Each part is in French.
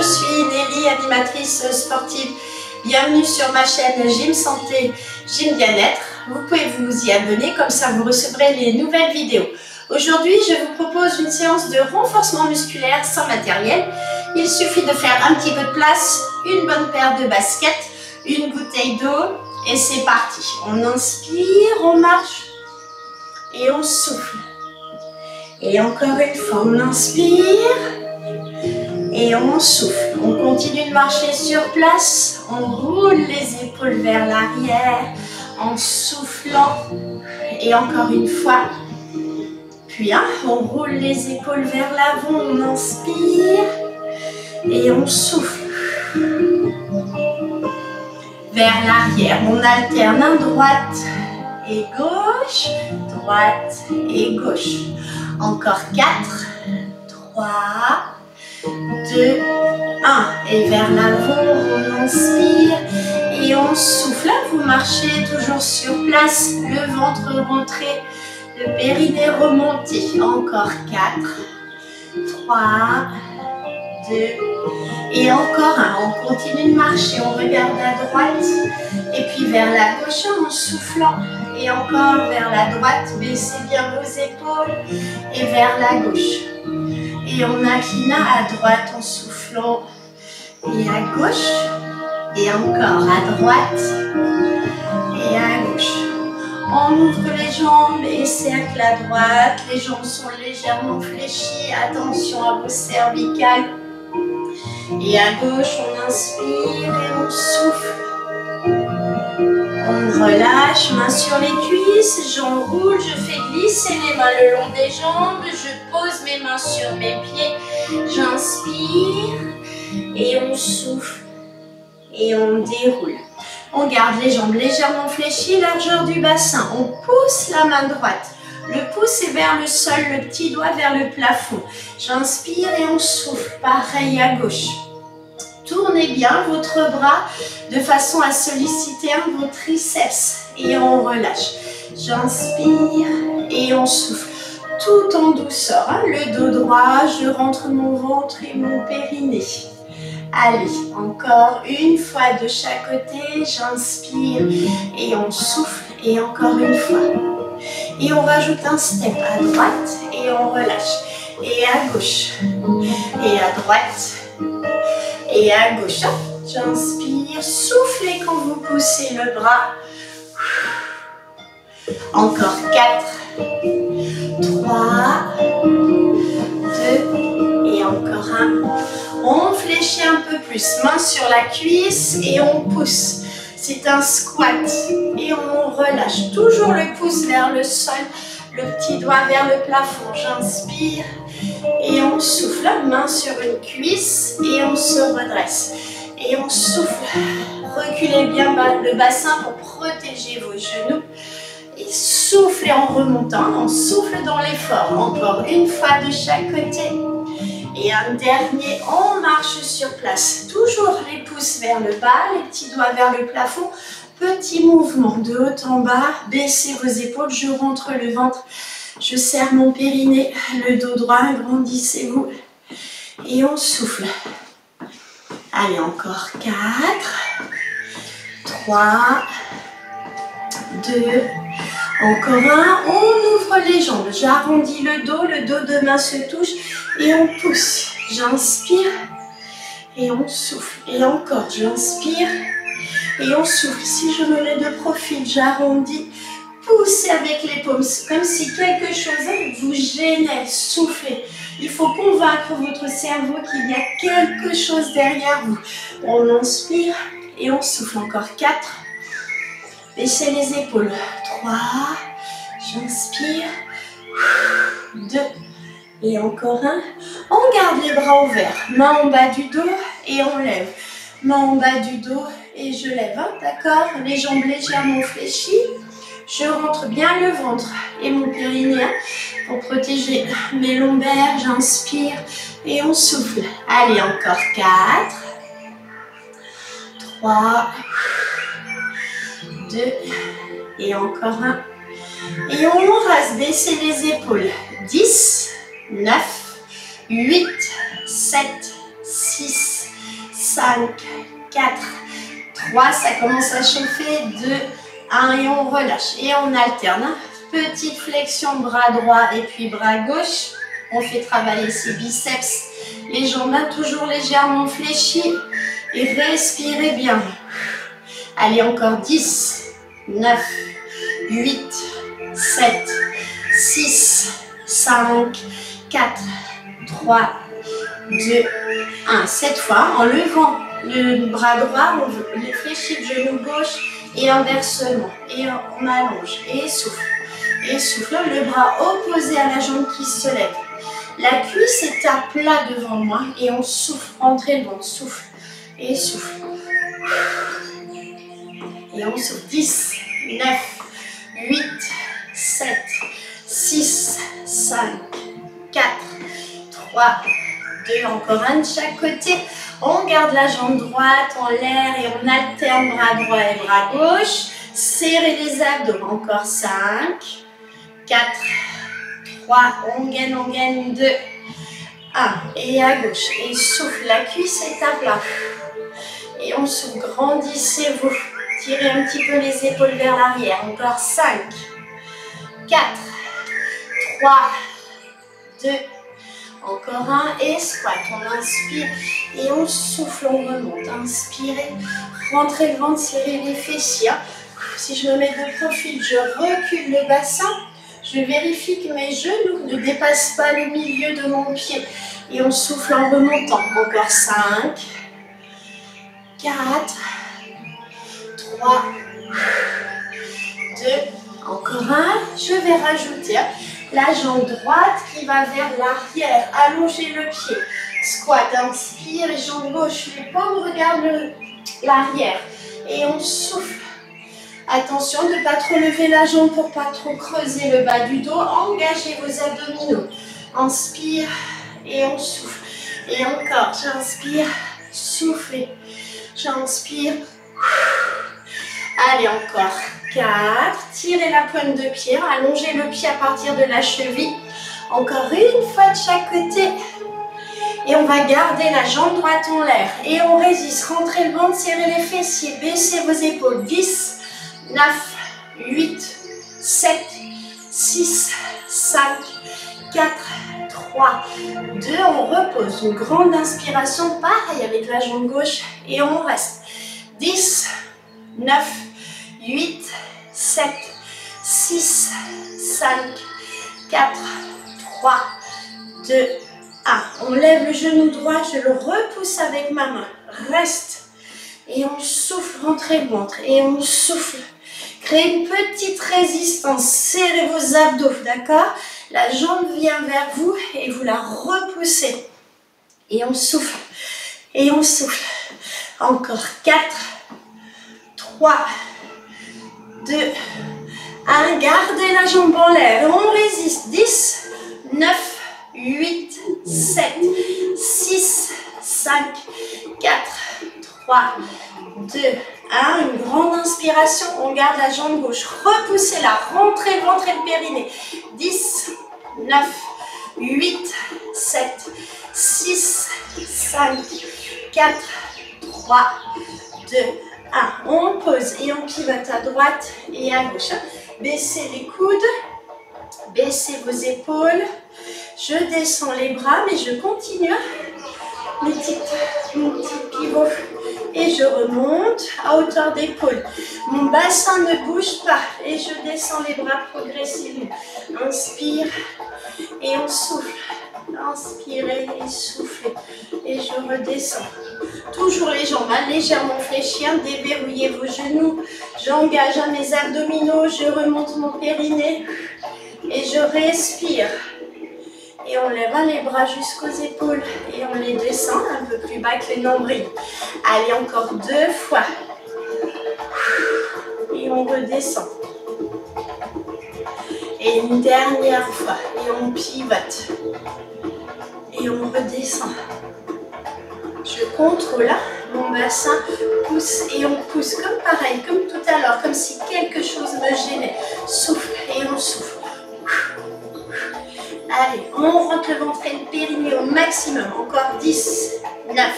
suis Nelly, animatrice sportive. Bienvenue sur ma chaîne Gym Santé, Gym Bien-être. Vous pouvez vous y abonner, comme ça vous recevrez les nouvelles vidéos. Aujourd'hui, je vous propose une séance de renforcement musculaire sans matériel. Il suffit de faire un petit peu de place, une bonne paire de baskets, une bouteille d'eau et c'est parti. On inspire, on marche et on souffle. Et encore une fois, on inspire et on souffle. On continue de marcher sur place. On roule les épaules vers l'arrière en soufflant. Et encore une fois. Puis on roule les épaules vers l'avant. On inspire et on souffle. Vers l'arrière, on alterne droite et gauche, droite et gauche. Encore 4, 3, 2, 1. Et vers l'avant, on inspire et on souffle. Là, vous marchez toujours sur place, le ventre rentré, le périnée remonté. Encore 4, 3, 2, et encore 1. On continue de marcher, on regarde à droite et puis vers la gauche en soufflant. Et encore vers la droite, baissez bien vos épaules et vers la gauche. Et on incline à droite en soufflant et à gauche. Et encore à droite et à gauche. On ouvre les jambes et cercle à droite. Les jambes sont légèrement fléchies. Attention à vos cervicales. Et à gauche, on inspire et on souffle. On relâche, mains sur les cuisses, j'enroule, je fais glisser les mains le long des jambes, je pose mes mains sur mes pieds, j'inspire et on souffle et on déroule. On garde les jambes légèrement fléchies, largeur du bassin, on pousse la main droite. Le pouce est vers le sol, le petit doigt vers le plafond. J'inspire et on souffle, pareil à gauche. Tournez bien votre bras de façon à solliciter vos triceps et on relâche. J'inspire et on souffle tout en douceur. Le dos droit, je rentre mon ventre et mon périnée. Allez, encore une fois de chaque côté. J'inspire et on souffle et encore une fois. Et on rajoute un step à droite et on relâche. Et à gauche. Et à droite. Et à gauche, j'inspire, soufflez quand vous poussez le bras. Encore 4, 3, 2 et encore 1. On fléchit un peu plus, main sur la cuisse et on pousse. C'est un squat et on relâche. Toujours le pouce vers le sol, le petit doigt vers le plafond. J'inspire. Et on souffle, main sur une cuisse et on se redresse. Et on souffle. Reculez bien le bassin pour protéger vos genoux. Et soufflez en remontant, on souffle dans l'effort. Encore une fois de chaque côté. Et un dernier, on marche sur place. Toujours les pouces vers le bas, les petits doigts vers le plafond. Petit mouvement de haut en bas. Baissez vos épaules, je rentre le ventre. Je serre mon périnée, le dos droit, agrandissez-vous. Et on souffle. Allez, encore 4, 3, 2, encore 1. On ouvre les jambes, j'arrondis le dos de main se touche et on pousse. J'inspire et on souffle. Et encore, j'inspire et on souffle. Si je me mets de profil, j'arrondis. Poussez avec les paumes, comme si quelque chose vous gênait, soufflez. Il faut convaincre votre cerveau qu'il y a quelque chose derrière vous. On inspire et on souffle. Encore 4. Baissez les épaules. 3. J'inspire. 2. Et encore 1. On garde les bras ouverts. Main en bas du dos et on lève. Main en bas du dos et je lève. D'accord? Les jambes légèrement fléchies. Je rentre bien le ventre et mon périnée pour protéger mes lombaires. J'inspire et on souffle. Allez, encore 4, 3, 2 et encore 1. Et on rase, baissez les épaules. 10, 9, 8, 7, 6, 5, 4, 3, ça commence à chauffer, 2, 1 et on relâche. Et on alterne. Petite flexion, bras droit et puis bras gauche. On fait travailler ses biceps, les jambes toujours légèrement fléchies. Et respirez bien. Allez, encore 10, 9, 8, 7, 6, 5, 4, 3, 2, 1. Cette fois, en levant le bras droit, on fléchit le genou gauche et inversement. Et on allonge et souffle. Et souffle, le bras opposé à la jambe qui se lève. La cuisse est à plat devant moi et on souffle, rentrez le ventre, souffle et souffle. Et on souffle. 10, 9, 8, 7, 6, 5, 4, 3, 2, encore un de chaque côté. On garde la jambe droite en l'air et on alterne bras droit et bras gauche. Serrez les abdos. Encore 5, 4, 3, on gagne, 2, 1. Et à gauche. Et souffle, la cuisse est à plat. Et on souffle, grandissez-vous. Tirez un petit peu les épaules vers l'arrière. Encore 5, 4, 3, 2, encore un. Et squat, on inspire et on souffle, on remonte. Inspirez, rentrez le ventre, serrez les fessiers. Si je me mets de profil, je recule le bassin. Je vérifie que mes genoux ne dépassent pas le milieu de mon pied. Et on souffle en remontant. Encore 5, 4, 3, 2, encore un. Je vais rajouter la jambe droite qui va vers l'arrière. Allongez le pied. Squat, inspire, et jambe gauche. Les paumes regardent l'arrière. Et on souffle. Attention de ne pas trop lever la jambe pour ne pas trop creuser le bas du dos. Engagez vos abdominaux. Inspire et on souffle. Et encore, j'inspire, soufflez. J'inspire. Allez, encore 4. Tirez la pointe de pied. Allongez le pied à partir de la cheville. Encore une fois de chaque côté. Et on va garder la jambe droite en l'air. Et on résiste. Rentrez le ventre, serrez les fessiers. Baissez vos épaules. 10. 9, 8, 7, 6, 5, 4, 3, 2. On repose. Une grande inspiration. Pareil avec la jambe gauche. Et on reste. 10, 9, 8, 7, 6, 5, 4, 3, 2, 1. On lève le genou droit. Je le repousse avec ma main. Reste. Et on souffle. Rentrez le ventre. Et on souffle. Créez une petite résistance, serrez vos abdos, d'accord? La jambe vient vers vous et vous la repoussez. Et on souffle, et on souffle. Encore 4, 3, 2, 1. Gardez la jambe en l'air, on résiste. 10, 9, 8, 7, 6, 5, 4, 3, 2, 1, une grande inspiration, on garde la jambe gauche, repoussez-la, rentrez le ventre et le périnée. 10, 9, 8, 7, 6, 5, 4, 3, 2, 1. On pose et on pivote à droite et à gauche. Baissez les coudes, baissez vos épaules. Je descends les bras, mais je continue. Mon petit pivot. Et je remonte à hauteur d'épaule. Mon bassin ne bouge pas. Et je descends les bras progressivement. Inspire et on souffle. Inspirez et soufflez. Et je redescends. Toujours les jambes légèrement fléchies. Déverrouillez vos genoux. J'engage mes abdominaux. Je remonte mon périnée. Et je respire. Et on lève les bras jusqu'aux épaules et on les descend un peu plus bas que le nombril. Allez, encore 2 fois. Et on redescend. Et une dernière fois. Et on pivote. Et on redescend. Je contrôle mon bassin, pousse et on pousse. Comme pareil, comme tout à l'heure, comme si quelque chose me gênait. Souffle et on souffle. Allez, on rentre le ventre et le périnée au maximum. Encore 10, 9,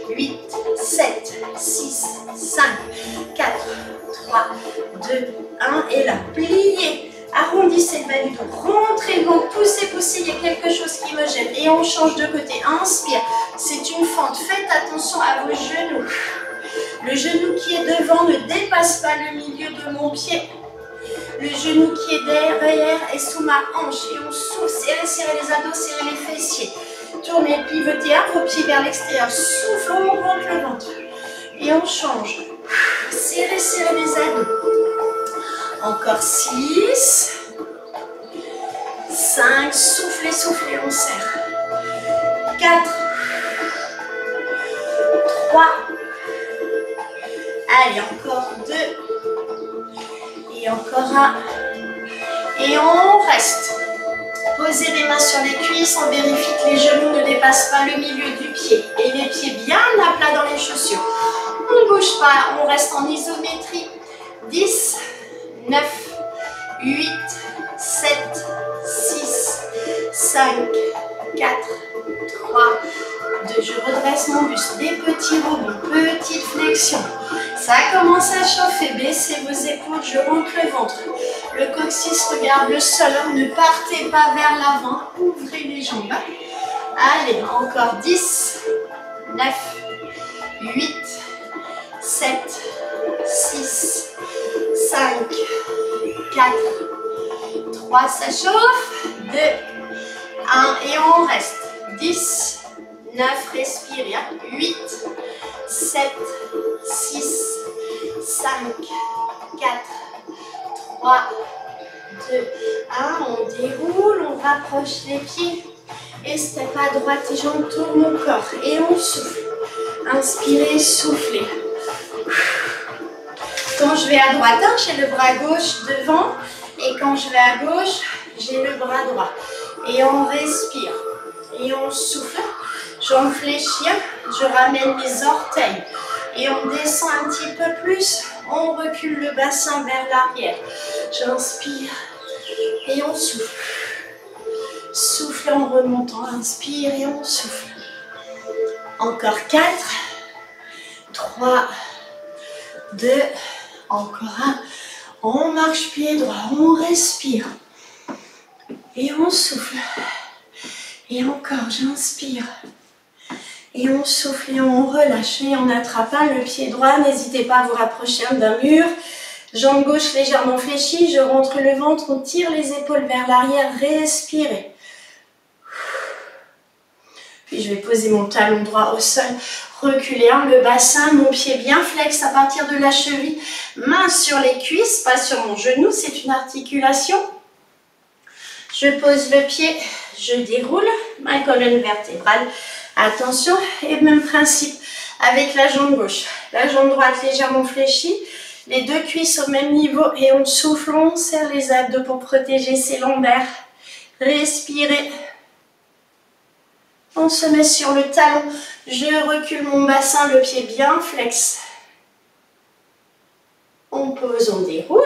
8, 7, 6, 5, 4, 3, 2, 1. Et là, pliez. Arrondissez le bas du dos. Rentrez le ventre. Poussez, poussez. Il y a quelque chose qui me gêne. Et on change de côté. Inspire. C'est une fente. Faites attention à vos genoux. Le genou qui est devant ne dépasse pas le milieu de mon pied. Le genou qui est derrière est sous ma hanche. Et on souffle. Serrez, serrez les abdos, serrez les fessiers. Tournez, pivotez un vos pieds vers l'extérieur. Souffle, on rentre le ventre. Et on change. Serrez, serrez les abdos. Encore 6. 5. Soufflez, soufflez, on serre. 4. 3. Allez, encore 2. Et encore 1. Et on reste. Posez les mains sur les cuisses, on vérifie que les genoux ne dépassent pas le milieu du pied. Et les pieds bien à plat dans les chaussures. On ne bouge pas, on reste en isométrie. 10, 9, 8, 7, 6, 5, 4, 3, 2. Je redresse mon buste. Des petits rebonds, petites flexions. Ça commence à chauffer. Baissez vos épaules, je rentre le ventre. Le coccyx regarde le sol. Ne partez pas vers l'avant. Ouvrez les jambes. Allez, encore 10, 9, 8, 7, 6, 5, 4, 3. Ça chauffe. 2, 1. Et on reste. 10, 9. Respirez. 8, 7, 6, 5, 4, 3, 2, 1. On déroule, on rapproche les pieds. Et step à droite et j'entoure mon corps. Et on souffle. Inspirez, soufflez. Quand je vais à droite, j'ai le bras gauche devant. Et quand je vais à gauche, j'ai le bras droit. Et on respire. Et on souffle. J'enfléchis. Je ramène mes orteils. Et on descend un petit peu plus. On recule le bassin vers l'arrière. J'inspire. Et on souffle. Souffle en remontant. Inspire et on souffle. Encore 4. 3. 2. Encore 1. On marche pied droit. On respire. Et on souffle. Et encore, j'inspire. Et on souffle et on relâche. Et on attrape le pied droit. N'hésitez pas à vous rapprocher d'un mur. Jambe gauche légèrement fléchie. Je rentre le ventre. On tire les épaules vers l'arrière. Respirez. Puis je vais poser mon talon droit au sol. Reculer le bassin. Mon pied bien flex à partir de la cheville. Main sur les cuisses, pas sur mon genou. C'est une articulation. Je pose le pied. Je déroule ma colonne vertébrale. Attention, et même principe avec la jambe gauche. La jambe droite légèrement fléchie. Les deux cuisses au même niveau. Et on souffle, on serre les abdos pour protéger ses lombaires. Respirez. On se met sur le talon. Je recule mon bassin, le pied bien flex. On pose, on déroule.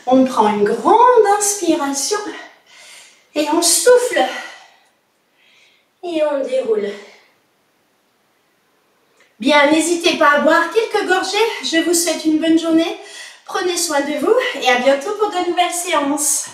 On prend une grande inspiration. Et on souffle. Et on déroule. Bien, n'hésitez pas à boire quelques gorgées. Je vous souhaite une bonne journée. Prenez soin de vous et à bientôt pour de nouvelles séances.